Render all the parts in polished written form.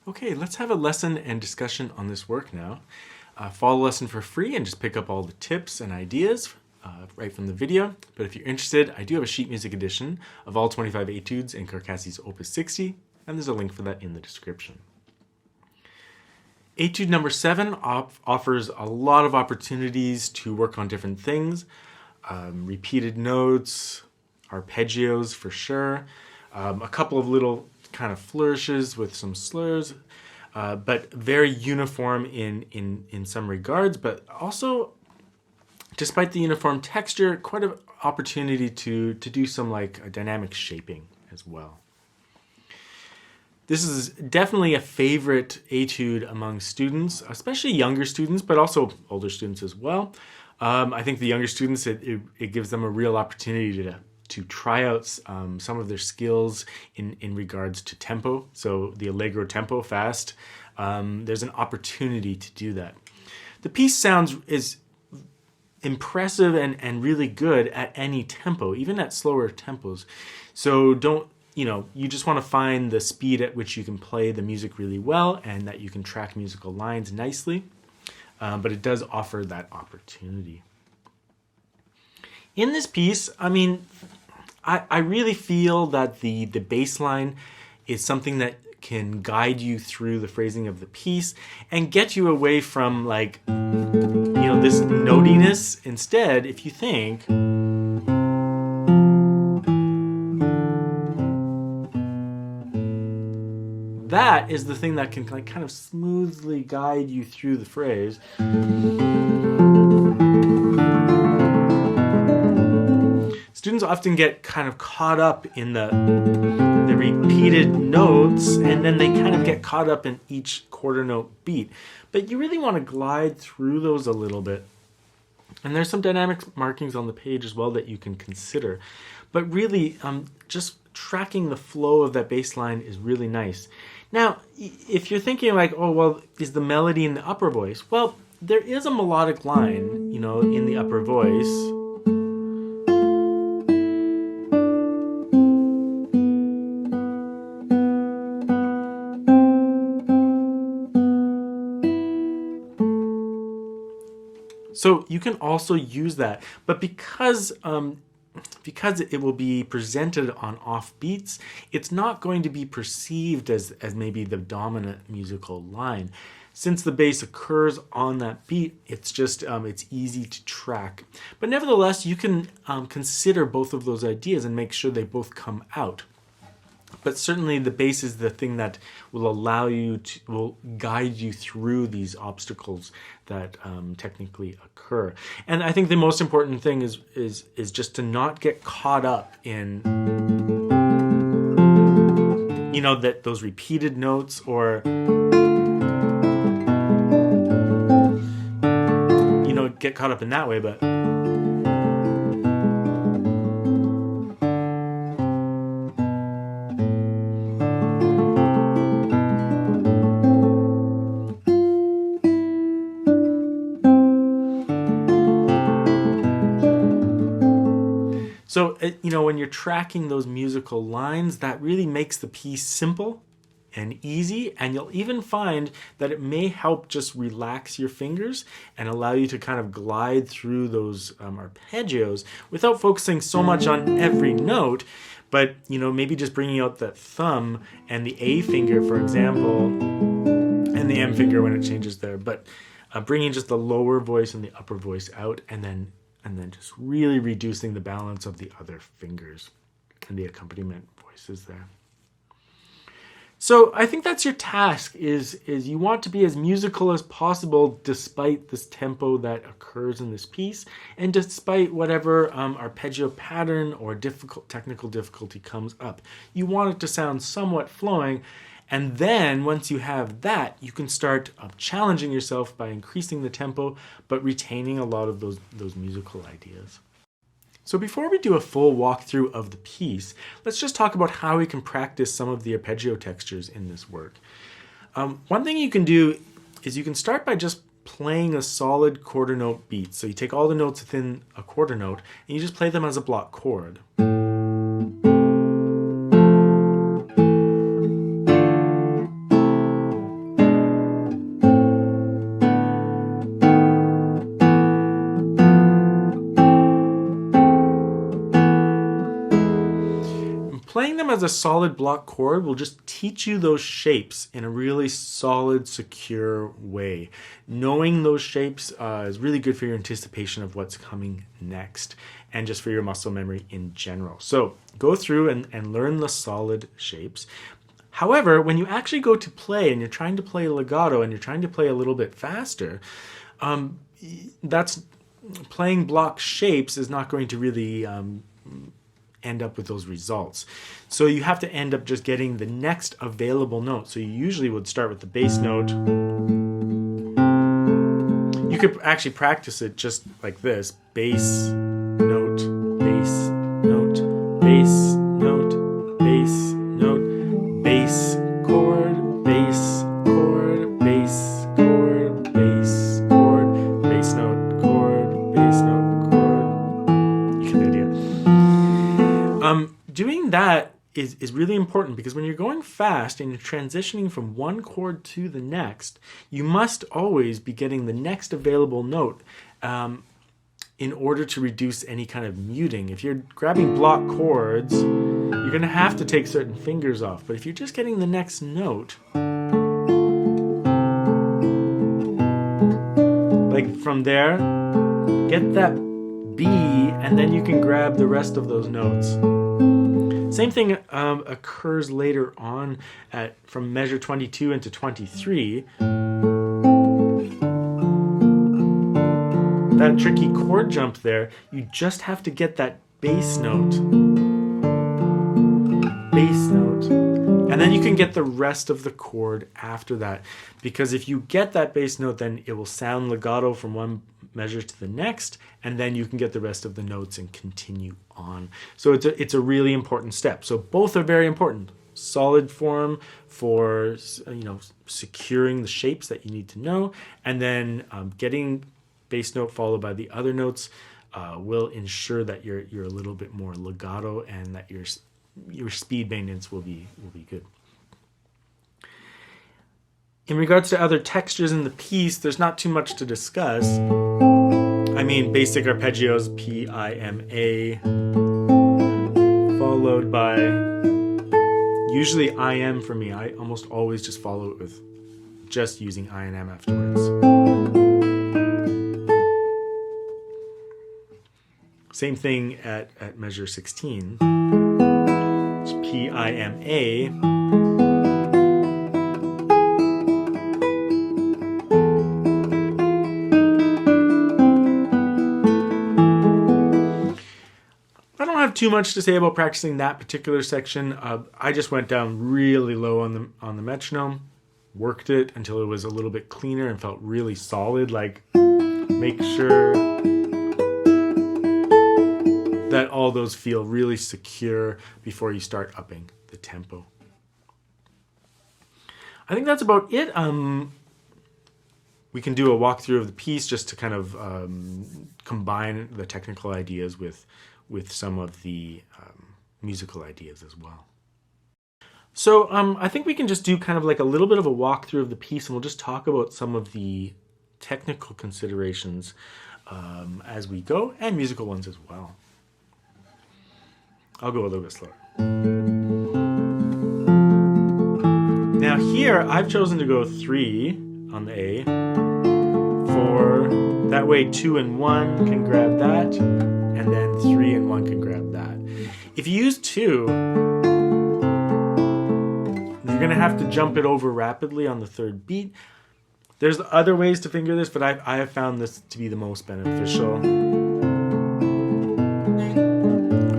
Okay, let's have a lesson and discussion on this work now. Follow the lesson for free and just pick up all the tips and ideas right from the video. But if you're interested, I do have a sheet music edition of all 25 etudes in Carcassi's Op.60, and there's a link for that in the description. Etude number 7 offers a lot of opportunities to work on different things. Repeated notes, arpeggios for sure, a couple of little kind of flourishes with some slurs, but very uniform in some regards, but also, despite the uniform texture, quite an opportunity to do some like dynamic shaping as well. This is definitely a favorite etude among students, especially younger students, but also older students as well. I think the younger students, it gives them a real opportunity to try out some of their skills in regards to tempo. So the Allegro tempo, fast, there's an opportunity to do that. The piece is impressive and really good at any tempo, even at slower tempos. So you just want to find the speed at which you can play the music really well and that you can track musical lines nicely. But it does offer that opportunity. In this piece, I really feel that the bass line is something that can guide you through the phrasing of the piece and get you away from this notiness. Instead, if you think, that is the thing that can kind of smoothly guide you through the phrase. Students often get kind of caught up in the repeated notes, and then they kind of get caught up in each quarter note beat. But you really want to glide through those a little bit. And there's some dynamic markings on the page as well that you can consider. But really, just tracking the flow of that bass line is really nice. Now, if you're thinking like, oh, well, is the melody in the upper voice? Well, there is a melodic line, in the upper voice. So you can also use that, but because it will be presented on off beats, it's not going to be perceived as maybe the dominant musical line. Since the bass occurs on that beat, it's just it's easy to track. But nevertheless, you can consider both of those ideas and make sure they both come out. But certainly the bass is the thing that will will guide you through these obstacles that technically occur. And I think the most important thing is just to not get caught up in, those repeated notes or, get caught up in that way, but so, when you're tracking those musical lines, that really makes the piece simple and easy, and you'll even find that it may help just relax your fingers and allow you to kind of glide through those arpeggios without focusing so much on every note, but, maybe just bringing out that thumb and the A finger, for example, and the M finger when it changes there, but bringing just the lower voice and the upper voice out, and then just really reducing the balance of the other fingers and the accompaniment voices there. So I think that's your task, is you want to be as musical as possible despite this tempo that occurs in this piece, and despite whatever arpeggio pattern or technical difficulty comes up. You want it to sound somewhat flowing, and then once you have that, you can start challenging yourself by increasing the tempo, but retaining a lot of those musical ideas. So before we do a full walkthrough of the piece, let's just talk about how we can practice some of the arpeggio textures in this work. One thing you can do is you can start by just playing a solid quarter note beat. So you take all the notes within a quarter note and you just play them as a block chord. as a solid block chord will just teach you those shapes in a really solid, secure way. Knowing those shapes is really good for your anticipation of what's coming next and just for your muscle memory in general. So go through and learn the solid shapes. However, when you actually go to play and you're trying to play legato and you're trying to play a little bit faster, that's playing block shapes is not going to really end up with those results. So you have to end up just getting the next available note. So you usually would start with the bass note. You could actually practice it just like this: bass note, bass note, bass note, bass note, bass chord, bass chord, bass chord, bass chord, bass note, chord, bass note, chord. You get the idea. Doing that is really important, because when you're going fast and you're transitioning from one chord to the next, you must always be getting the next available note in order to reduce any kind of muting. If you're grabbing block chords, you're going to have to take certain fingers off. But if you're just getting the next note, like from there, get that B, and then you can grab the rest of those notes. Same thing occurs later on from measure 22 into 23. That tricky chord jump there, you just have to get that bass note. Bass note. And then you can get the rest of the chord after that. Because if you get that bass note, then it will sound legato from one measure to the next, and then you can get the rest of the notes and continue on. So it's a really important step. So both are very important. Solid form for securing the shapes that you need to know, and then getting bass note followed by the other notes will ensure that you're a little bit more legato, and that your speed maintenance will be good. In regards to other textures in the piece, there's not too much to discuss. I mean, basic arpeggios, P-I-M-A, followed by usually I-M for me. I almost always just follow it with just using I and M afterwards. Same thing at measure 16. It's P-I-M-A. Too much to say about practicing that particular section. I just went down really low on the metronome, worked it until it was a little bit cleaner and felt really solid. Like, make sure that all those feel really secure before you start upping the tempo. I think that's about it. We can do a walkthrough of the piece just to kind of combine the technical ideas with some of the musical ideas as well. So I think we can just do kind of like a little bit of a walkthrough of the piece, and we'll just talk about some of the technical considerations as we go, and musical ones as well. I'll go a little bit slower. Now here, I've chosen to go 3 on the A, 4, that way 2 and 1 can grab that, and then 3 and 1 can grab that. If you use 2, you're going to have to jump it over rapidly on the third beat. There's other ways to finger this, but I have found this to be the most beneficial.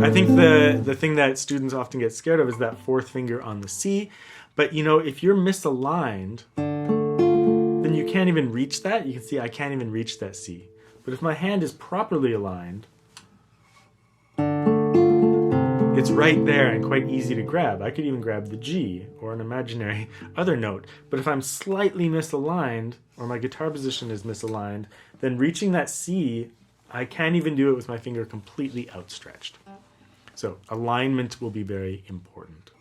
I think the thing that students often get scared of is that fourth finger on the C. But if you're misaligned, then you can't even reach that. You can see I can't even reach that C. But if my hand is properly aligned, it's right there and quite easy to grab. I could even grab the G or an imaginary other note. But if I'm slightly misaligned, or my guitar position is misaligned, then reaching that C, I can't even do it with my finger completely outstretched. So alignment will be very important.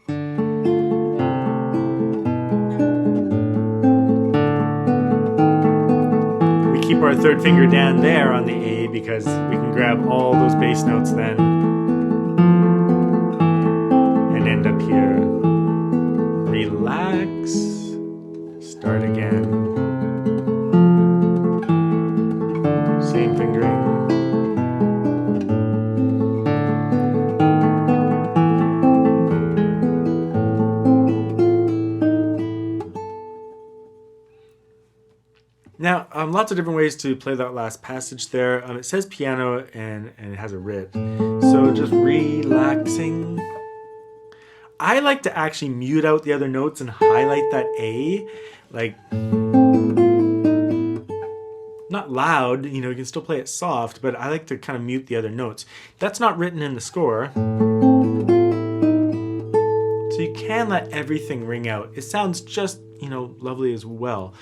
We keep our third finger down there on the A because we can grab all those bass notes then. And then end up here. Relax. Start again. Same fingering. Now, lots of different ways to play that last passage there. It says piano and it has a writ. So just relaxing. I like to actually mute out the other notes and highlight that A. Like, not loud, you can still play it soft, but I like to kind of mute the other notes. That's not written in the score. So you can let everything ring out. It sounds just, lovely as well.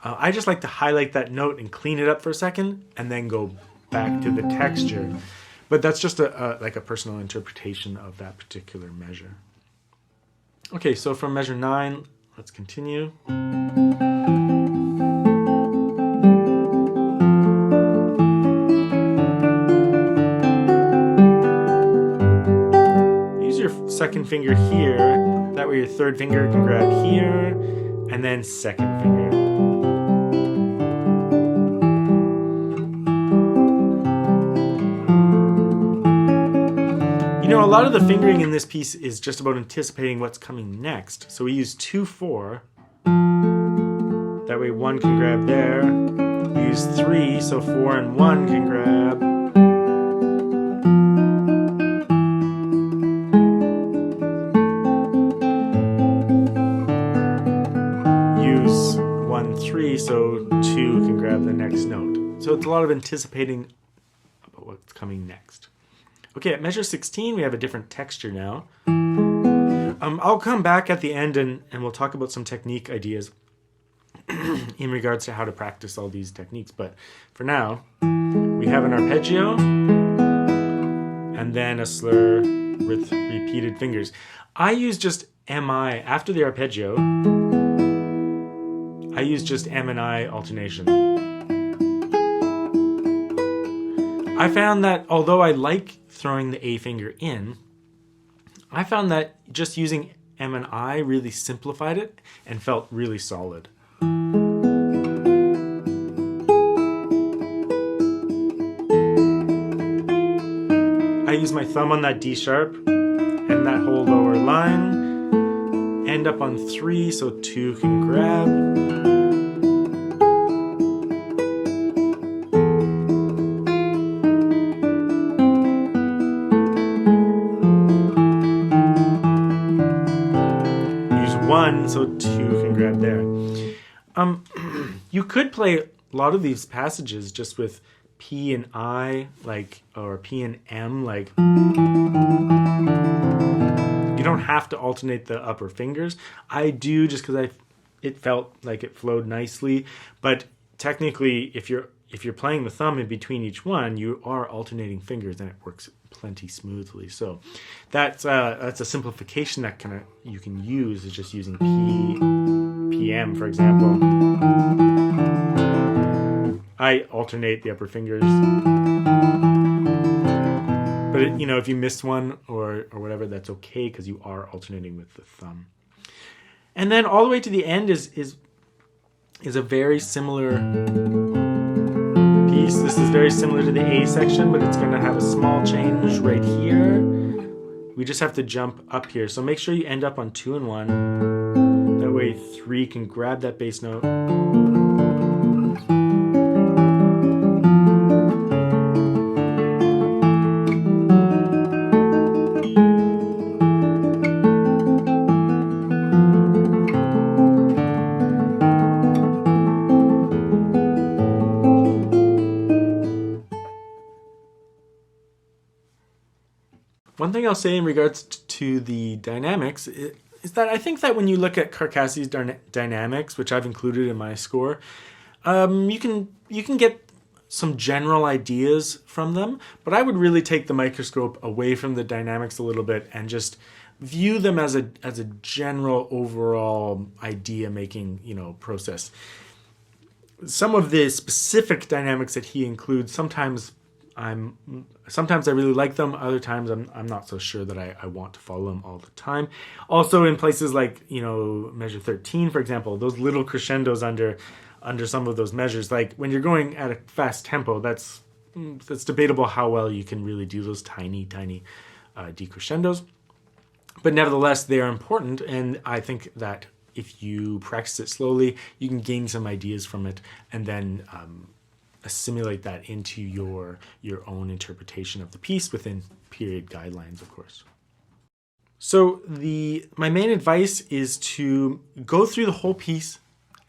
I just like to highlight that note and clean it up for a second and then go back to the texture. But that's just like a personal interpretation of that particular measure. Okay, so from measure 9, let's continue. Use your second finger here. That way your third finger can grab here, and then second finger. A lot of the fingering in this piece is just about anticipating what's coming next. So we use 2-4. That way 1 can grab there. We use 3, so 4 and 1 can grab. Use 1, 3, so 2 can grab the next note. So it's a lot of anticipating about what's coming next. Okay, at measure 16, we have a different texture now. I'll come back at the end and we'll talk about some technique ideas in regards to how to practice all these techniques. But for now, we have an arpeggio and then a slur with repeated fingers. I use just MI after the arpeggio. I use just M and I alternation. I found that although I like throwing the A finger in, I found that just using M and I really simplified it and felt really solid. I use my thumb on that D sharp and that whole lower line, end up on 3 so 2 can grab. So 2 can grab there. You could play a lot of these passages just with P and I, or P and M, You don't have to alternate the upper fingers. I do just because it felt like it flowed nicely. But technically, if you're playing the thumb in between each one, you are alternating fingers, and it works plenty smoothly. So that's a simplification that you can use, is just using PM, for example. I alternate the upper fingers, but if you miss one or whatever, that's okay because you are alternating with the thumb. And then all the way to the end is a very similar piece. This is very similar to the A section, but it's going to have a small change right here. We just have to jump up here. So make sure you end up on 2 and 1. That way 3 can grab that bass note. One thing I'll say in regards to the dynamics is that I think that when you look at Carcassi's dynamics, which I've included in my score, you can get some general ideas from them, but I would really take the microscope away from the dynamics a little bit and just view them as a general overall idea making process. Some of the specific dynamics that he includes sometimes Sometimes I really like them. Other times I'm not so sure that I want to follow them all the time. Also in places like, measure 13, for example, those little crescendos under some of those measures, like when you're going at a fast tempo, that's debatable how well you can really do those tiny decrescendos. But nevertheless, they are important, and I think that if you practice it slowly, you can gain some ideas from it, and then assimilate that into your own interpretation of the piece within period guidelines, of course. So my main advice is to go through the whole piece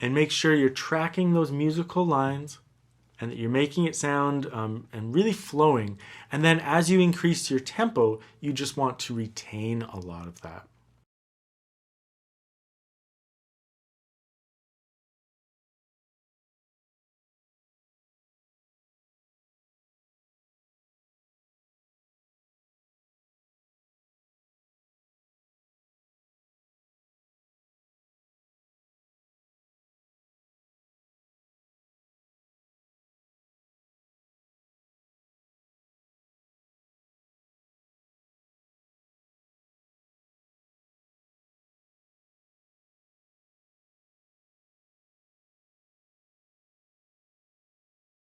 and make sure you're tracking those musical lines and that you're making it sound and really flowing. And then as you increase your tempo, you just want to retain a lot of that.